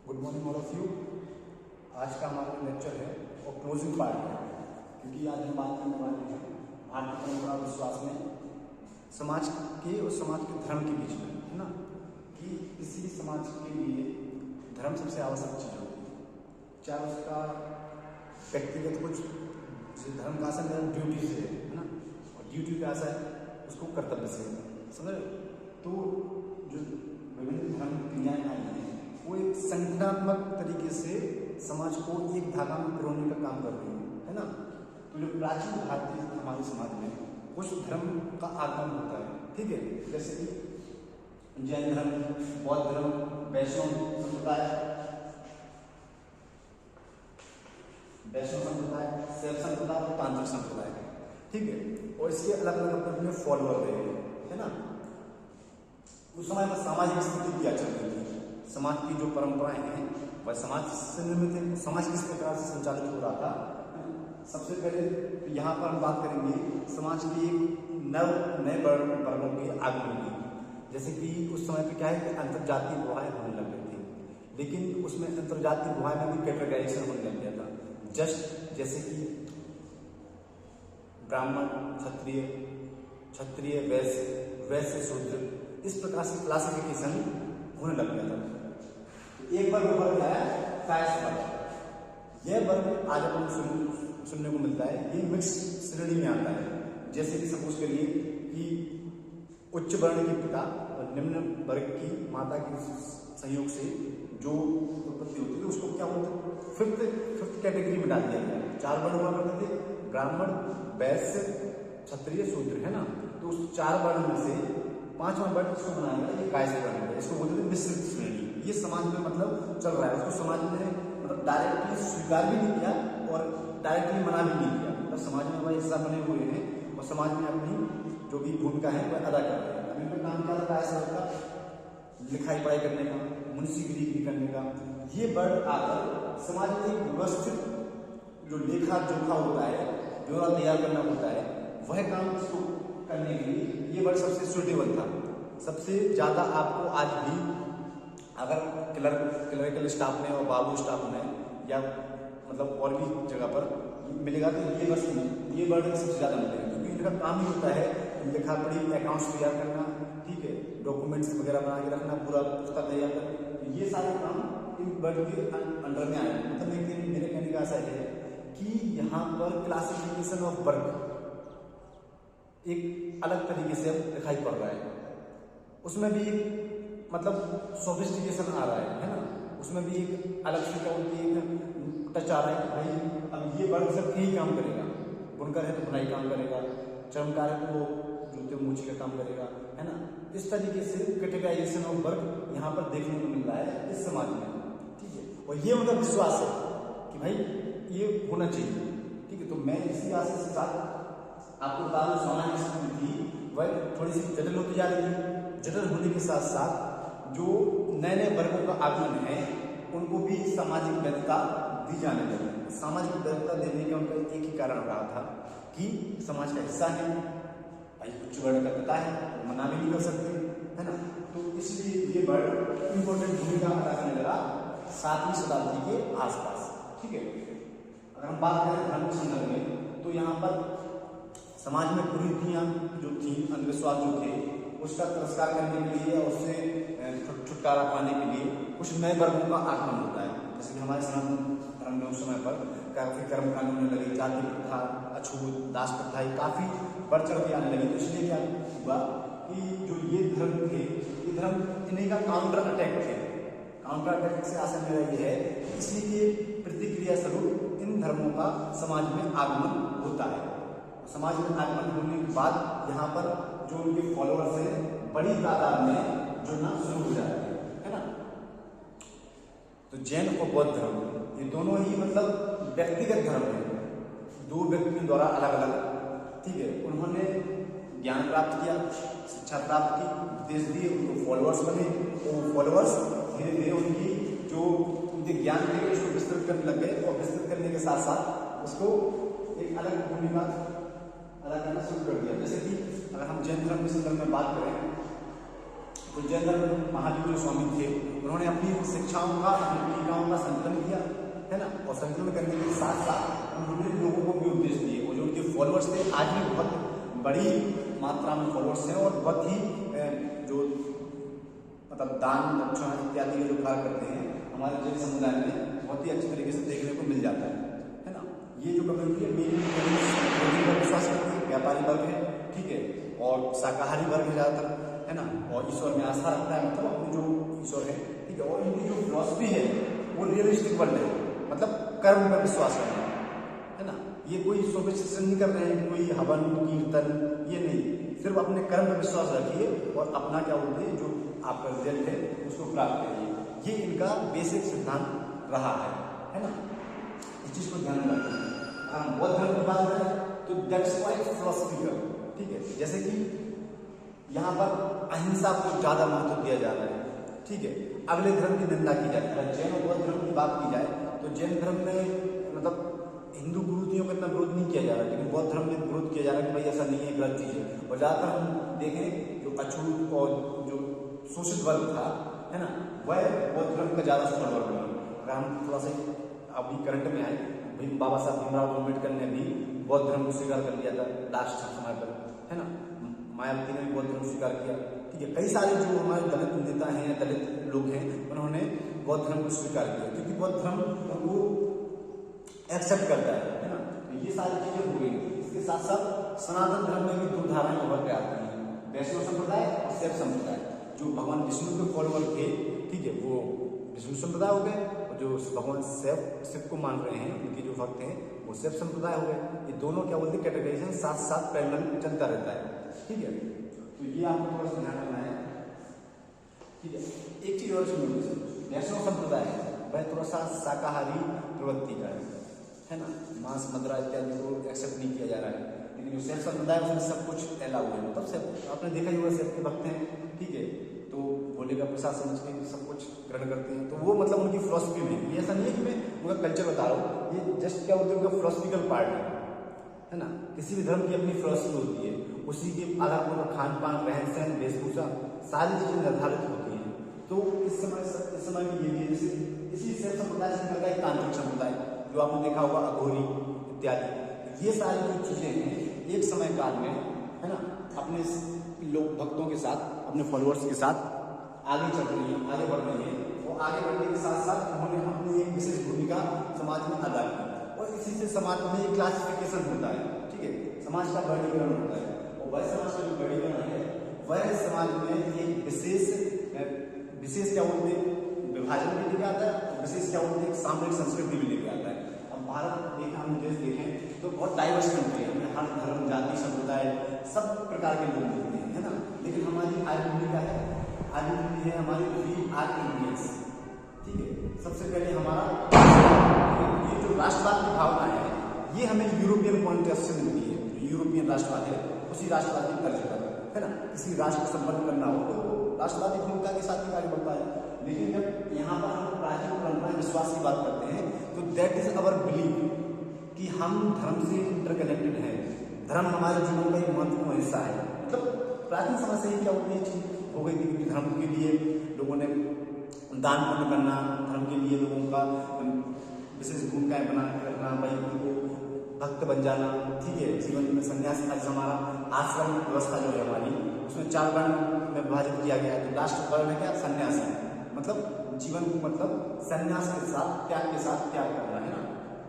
Good morning all of you. आज का हमारा लेक्चर है और क्लोजिंग पार्ट है, क्योंकि आज हम बात करने वाले हैं भारतीय परंपरा विश्वास में समाज के और समाज के धर्म के बीच में, है ना, कि किसी समाज के लिए धर्म सबसे आवश्यक चीज़ होती है। चाहे उसका व्यक्तिगत कुछ जैसे धर्म का असर मेरा ड्यूटी से है ना, और ड्यूटी का असर उसको कर्तव्य से समझ। तो जो विभिन्न धर्म क्रियाएँ आई हैं वो एक संगठनात्मक तरीके से समाज को एक धागा में पिरोने का काम कर रही है ना। तो जो प्राचीन भारतीय हमारे समाज में कुछ धर्म का आगमन होता है, ठीक है, जैसे कि जैन धर्म, बौद्ध धर्म, वैष्णव संप्रदाय, शैव संप्रदाय और तांत्रिक संप्रदाय, ठीक है, और इसके अलग अलग अपने फॉलोअर है ना। उस समय में सामाजिक स्थिति क्या चल रही थी, समाज की जो परंपराएं हैं वह समाज से निर्मित है। समाज किस प्रकार से संचालित हो रहा था, सबसे पहले यहाँ पर हम बात करेंगे समाज की नए वर्गों के आगमन की। जैसे कि उस समय पे क्या है कि अंतरजातीय विवाहें होने लग गई थी, लेकिन उसमें अंतरजातीय विवाह में भी कैटेगराइजेशन होने लग गया था। जस्ट जैसे कि ब्राह्मण, क्षत्रिय, वैश्य, शूद्र, इस प्रकार से क्लासिफिकेशन होने लग गया था। एक वर्ग है कास्ट वर्ग। यह वर्ग आज अपन सुनने को मिलता है, ये मिक्स श्रेणी में आता है। जैसे कि सपोज करिए कि उच्च वर्ण के पिता और निम्न वर्ग की माता के संयोग से जो उत्पत्ति होती थी उसको क्या बोलते थे, फिफ्थ कैटेगरी में डाल दिया गया। 4 वर्ण हुआ करते थे, ब्राह्मण, वैश्य, क्षत्रिय, शूद्र, है ना। तो उस 4 वर्ण में से 5वां वर्ण इसको बनाया गया, ये कायस्थ वर्ण है। इसको बोलते थे मिश्रित श्रेणी। ये समाज में मतलब चल रहा है, उसको समाज ने मतलब डायरेक्टली स्वीकार भी नहीं किया और डायरेक्टली मना भी नहीं किया। मतलब समाज में वह हिस्सा बने हुए हैं और समाज में अपनी जो भी भूमिका है वह अदा कर रहे हैं। अभी उनका काम क्या था, कायस्थ का लिखाई पढ़ाई करने का, मुंशीगिरी करने का। ये वर्ड आकर समाज में एक व्यवस्थित जो लेखा जोखा होता है, ब्यौरा तैयार करना होता है, वह काम इसको करने के लिए ये वर्ड सबसे सुटेबल था। सबसे ज्यादा आपको आज भी अगर क्लरिकल स्टाफ में और बाबू स्टाफ में या मतलब और भी जगह पर मिलेगा तो ये वर्ड सबसे ज्यादा मिलेगा, क्योंकि इनका काम ही होता है लिखा पढ़ी, अकाउंट्स तैयार करना, ठीक है, डॉक्यूमेंट्स वगैरह बना के रखना, पूरा पुस्तक तैयार करना। ये सारे काम इन वर्ड के अंडर में आए। मतलब मेरे कहने का ऐसा है कि यहाँ पर क्लासिफिकेशन ऑफ वर्क एक अलग तरीके से दिखाई पड़ रहा है। उसमें भी मतलब सोफिस्टिकेशन आ रहा है ना। उसमें भी एक अलग से क्या बोलती है टच आ रहा है कि भाई अब ये वर्ग सब यही काम करेगा। बुनकर है तो बुनाई काम करेगा, चर्मकार है तो वो जूते मोची का काम करेगा, है ना। इस तरीके से कैटेगराइजेशन ऑफ वर्क यहाँ पर देखने को मिल रहा है इस समाज में, ठीक है। और ये उनका विश्वास है कि भाई ये होना चाहिए, ठीक है। तो मैं इसी आशय के साथ आपको बता दूं, सामान्य स्थिति थी वह थोड़ी सी जटिल होती जा रही थी। जटिल होने के साथ साथ जो नए नए वर्गों का आगमन है उनको भी सामाजिक वैधता दी जाने लगी। सामाजिक वैधता देने का उनका एक ही कारण रहा था कि समाज का हिस्सा है, भाई उच्च वर्ण का पिता है, मना भी नहीं कर सकते, है ना। तो इसलिए ये वर्ड इंपॉर्टेंट भूमिका अदा करने लगा 7वीं शताब्दी के आसपास, ठीक है। अगर हम बात करें धर्म के संदर्भ में तो यहाँ पर समाज में कुरीतियाँ जो थी, अंधविश्वास जो थे, उसका तिरस्कार करने के लिए और उससे छुटकारा पाने के लिए कुछ नए वर्गों का आगमन होता है। जैसे कि हमारे सनातन धर्म में उस समय पर काफी कर्म कानून लगे, जाति प्रथा, अछूत, दास प्रथा काफी बढ़ चढ़ के आने लगी। तो इसलिए क्या हुआ कि जो ये धर्म थे, ये धर्म इन्हीं का काउंटर अटैक थे। काउंटर अटैक से आशय मेरा ये है, इसलिए प्रतिक्रिया स्वरूप इन धर्मों का समाज में आगमन होता है। समाज में आगमन होने के बाद यहाँ पर जो उनके फॉलोअर्स हैं बड़ी तादाद में जुड़ना शुरू हो जाते हैं, है ना। तो जैन और बौद्ध धर्म ये दोनों ही मतलब व्यक्तिगत धर्म है, 2 व्यक्तियों द्वारा अलग अलग, ठीक है। उन्होंने ज्ञान प्राप्त किया, शिक्षा प्राप्त की, उपदेश दिए, उनको फॉलोअर्स बने, और फॉलोअर्स धीरे धीरे उनकी जो उनके ज्ञान थे उसको विस्तृत करने लग गए, और विस्तृत करने के साथ साथ उसको एक अलग भूमिका अदा करना शुरू कर दिया। जैसे कि अगर हम जैन धर्म के संदर्भ में बात करें तो तो जैन धर्म महावीर जो स्वामी थे उन्होंने अपनी शिक्षाओं का, अपनी टीकाओं का संकलन किया, है ना, और संकलन करने के साथ साथ उन्होंने लोगों को भी उपदेश दिए। और जो उनके फॉलोअर्स थे, आज भी बहुत बड़ी मात्रा में फॉलोअर्स हैं और बहुत ही जो मतलब दान दक्षिणा इत्यादि के जो कार्य करते हैं हमारे जैन समुदाय में बहुत ही अच्छी तरीके से देखने को मिल जाता है ना। ये जो कम्युनिटी है मेरी पर विश्वास करती है, व्यापारी वर्ग है, ठीक है, और शाकाहारी वर्ग है ज़्यादातर, है ना, और ईश्वर में आस्था रखता है, मतलब अपने जो ईश्वर है, ठीक है। और इनकी जो फिलॉसफी है वो रियलिस्टिक वर्ल्ड है, मतलब कर्म में विश्वास करना, है ना। ये कोई सुपरस्टिशन नहीं कर रहे हैं, कोई हवन कीर्तन, ये नहीं, सिर्फ अपने कर्म में विश्वास रखिए और अपना क्या बोलते हैं जो आपका रिजल्ट है उसको प्राप्त करिए। ये इनका बेसिक सिद्धांत रहा है ना। इस चीज को ध्यान में रखिए। हम बौद्ध धर्म की बात करें तो दैट्स क्वाइट फिलोसॉफिकल, ठीक है। जैसे कि यहाँ पर अहिंसा को ज्यादा महत्व दिया जा रहा है, ठीक है। अगले धर्म की निंदा की जाती है। जैन और बौद्ध धर्म की बात की जाए तो जैन धर्म में मतलब हिंदू गुरुतियों का इतना विरोध नहीं किया जा रहा है, लेकिन बौद्ध धर्म में विरोध किया जा रहा है कि भाई ऐसा नहीं है, गलत चीज है। और ज्यादातर हम देखें जो अछूत और जो शोषित वर्ग था, है ना, वह बौद्ध धर्म का ज्यादा सफल वर्ग बना। अगर हम थोड़ा सा अभी करंट में आए, बाबा साहब भीमराव अम्बेडकर ने भी बौद्ध धर्म को स्वीकार कर लिया था लास्ट समय पर, है ना। मायावती ने भी बौद्ध धर्म स्वीकार किया, ठीक है। कई सारे जो हमारे दलित नेता हैं, दलित लोग हैं, उन्होंने बौद्ध धर्म को स्वीकार किया क्योंकि बौद्ध धर्म उनको एक्सेप्ट करता है ना। तो ये सारी चीजें हो गई। इसके साथ साथ सनातन धर्म में भी दो धाराएं उभर के आती हैं, वैष्णव संप्रदाय और शैव संप्रदाय। जो भगवान विष्णु के फॉलोअर थे, ठीक है, वो विष्णु संप्रदाय हो गए, और जो भगवान शिव को मान रहे हैं, उनके जो भक्त हैं, वो शैव संप्रदाय हो गए। ये दोनों क्या बोलते हैं कैटेगराइजेशन साथ साथ पैरेलल चलता रहता है, ठीक है। तो ये आपको थोड़ा सा ध्यान रखना है, ठीक है। एक चीज और सुनिए, वैष्णव संप्रदाय है वह थोड़ा सा शाकाहारी प्रवृत्ति का है ना, मांस मदिरा इत्यादि को एक्सेप्ट नहीं किया जा रहा है। लेकिन जो शैव संप्रदाय उसमें सब कुछ अलाउ है, मतलब सब आपने देखा ही होगा, शैव के भक्त हैं, ठीक है, तो भोले का प्रसाद समझ के सब कुछ ग्रहण करते हैं। तो वो मतलब उनकी फिलोसफी में, ये ऐसा नहीं है कि मैं उनका कल्चर बता रहा हूँ, ये जस्ट क्या होता है उनका फिलोसफिकल पार्ट है ना। किसी भी धर्म की अपनी फिलोसफी होती है, उसी के आधार पर खान पान, रहन सहन, वेशभूषा सारी चीजें निर्धारित होती हैं। तो इस समय में ये भी इसी शैव संप्रदाय से निकल गया एक तांत्रिक संप्रदाय, जो आपने देखा होगा अघोरी इत्यादि। ये सारी जो चीजें हैं एक समय काल में, है ना, अपने लोग भक्तों के साथ, अपने फॉलोअर्स के साथ आगे चल रही है, आगे बढ़ रही है। और आगे बढ़ने के साथ साथ उन्होंने अपनी एक विशेष भूमिका समाज में अदा की। और इसी से समाज में एक क्लासिफिकेशन होता है, ठीक है, समाज का वर्गीकरण होता है। और वह समाज का जो वर्गीकरण है वह समाज में एक विशेष क्या बोलते हैं विभाजन भी लेके आता है, और विशेष क्या बोलते हैं सामरिक संस्कृति भी लेके आता है। अब भारत देखें, हम देश देखें तो बहुत डाइवर्स कंट्री है, हमें हर धर्म, जाति, संप्रदाय, सब प्रकार के लोग मिलते हैं, है ना। लेकिन हमारी आइडेंटिटी क्या है? आइडेंटिटी है हमारी वी आर इंडियंस, ठीक है। सबसे पहले हमारा ये जो राष्ट्रवाद की भावना है, ये हमें यूरोपियन पॉइंट ऑफ व्यू से मिलती है। जो यूरोपियन राष्ट्रवाद है उसी राष्ट्रवाद की तर्ज पर, है ना। किसी राष्ट्र को संपन्न करना हो तो राष्ट्रवादी भूमिका के साथ ही कार्य बढ़ता है। लेकिन जब यहाँ पर हम प्राचीन परंपरा विश्वास की बात करते हैं तो दैट इज अवर बिलीव कि हम धर्म से इंटरकनेक्टेड हैं। धर्म हमारे जीवन का एक महत्वपूर्ण हिस्सा है। मतलब प्राचीन समय से ही क्या होती है चीज हो गई थी कि धर्म के लिए लोगों ने दान पुण्य करना, धर्म के लिए लोगों का विशेष भूमिकाएं बना के रखना, भाई उनको भक्त बन जाना, ठीक है। जीवन में संन्यास आज हमारा आश्रम व्यवस्था जो है हमारी, उसमें 4 वर्ण में विभाजित किया गया है। तो लास्ट वर्ण है क्या? सन्यास है। मतलब जीवन मतलब सन्यास के साथ, त्याग के साथ त्याग करना, है ना।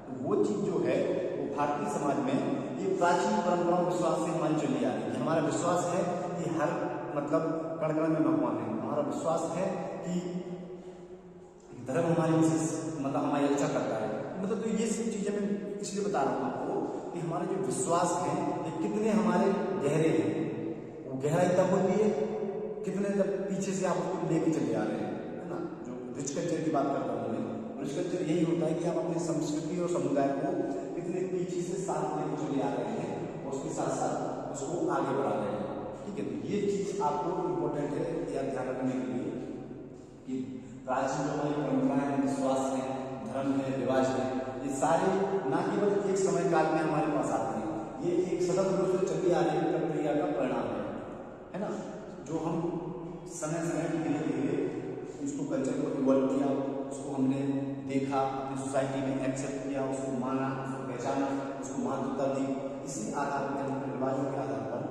तो वो चीज जो है वो भारतीय समाज में ये प्राचीन परंपराओं विश्वास से हमारी चली आ रही है। हमारा विश्वास है कि हर मतलब कण कण में भगवान है। हमारा विश्वास है कि धर्म हमारी विशेष मतलब हमारी रक्षा करता है। मतलब तो ये सब चीजें मैं इसलिए बता रहा हूँ आपको कि हमारे जो विश्वास है ये कितने हमारे गहरे हैं। वो गहराई तब होती है कितने जब पीछे से आप उसको लेके चले आ रहे हैं, है ना। जो रिच कल्चर की बात करता हूँ मैं, रिच कल्चर यही होता है कि आप अपनी संस्कृति और समुदाय को कितने पीछे से साथ लेके चले आ रहे हैं और उसके साथ साथ उसको आगे बढ़ा रहे हैं, ठीक है। तो ये चीज आपको इम्पोर्टेंट है या ध्यान रखने के लिए कि प्राचीन जो हमारी परंपराएं हैं, विश्वास है, धर्म है, रिवाज है, ये सारे ना केवल एक समय काल में हमारे पास आते हैं, ये एक सतत रूप से चली आ रही प्रक्रिया का परिणाम है ना। जो हम समय समय धीरे धीरे उसको कल्चर को इवॉल्व किया, उसको हमने देखा, अपनी सोसाइटी में एक्सेप्ट किया, उसको माना, उसको पहचाना, उसको महत्वता दी। इसी आधार पर रिवाजों के आधार पर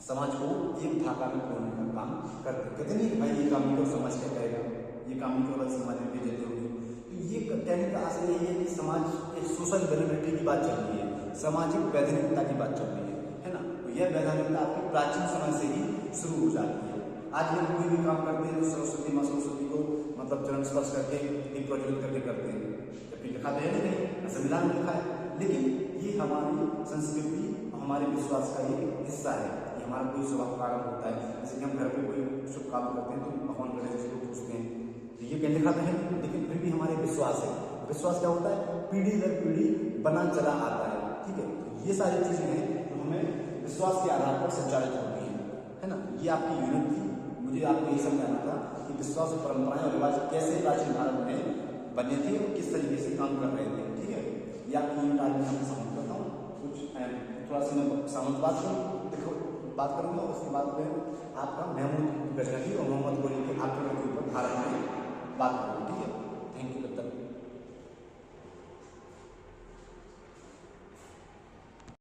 समाज को एक धागा में तोड़ने का काम करते। कहते नहीं कि भाई ये काम नहीं करो समाज क्या करेगा, ये काम नहीं करो समाज में बेइज्जती होगी। तो ये कहने का असर यही है कि समाज एक सोशल वेलेबिलिटी की बात चल रही है, सामाजिक वैधानिकता की बात चल रही है ना। तो यह वैधानिकता आपकी प्राचीन समय से ही शुरू हो जाती है। आज हम कोई भी काम करते हैं तो सरस्वती माँ सरस्वती को मतलब चरण स्पर्श करके दीप प्रज्वलित करके करते हैं, जबकि लिखा तो है नहीं, संविधान में लिखा है, लेकिन ये हमारी संस्कृति हमारे विश्वास का एक हिस्सा है। ये हमारा कोई स्वभाव कारण होता है। जैसे कि हम घर पे कोई शुभ काम करते हैं तो भगवान गणेश को पूछते हैं, ये क्या लिखा तो है, लेकिन फिर भी हमारे विश्वास है। विश्वास क्या होता है, पीढ़ी दर पीढ़ी बना चला आता है। ठीक है, तो ये सारी चीजें हैं जो हमें विश्वास के आधार पर संचालित होती है ना। ये आपकी यूनिट थी। मुझे आपको ये समझाना था कि विश्वास और परंपराएं और रिवाज कैसे प्राचीन भारत में बने थे और किस तरीके से काम कर रहे थे। ठीक है, ये आपकी यूनिट आज मैं आपको समझ करता हूँ। कुछ थोड़ा सा मैं बात करूँ, देखो बात करूँगा, उसके बाद में आपका महमूद गजनवी और मोहम्मद गोरी के आक्रमण के ऊपर भारत में बात करूँगी। ठीक है।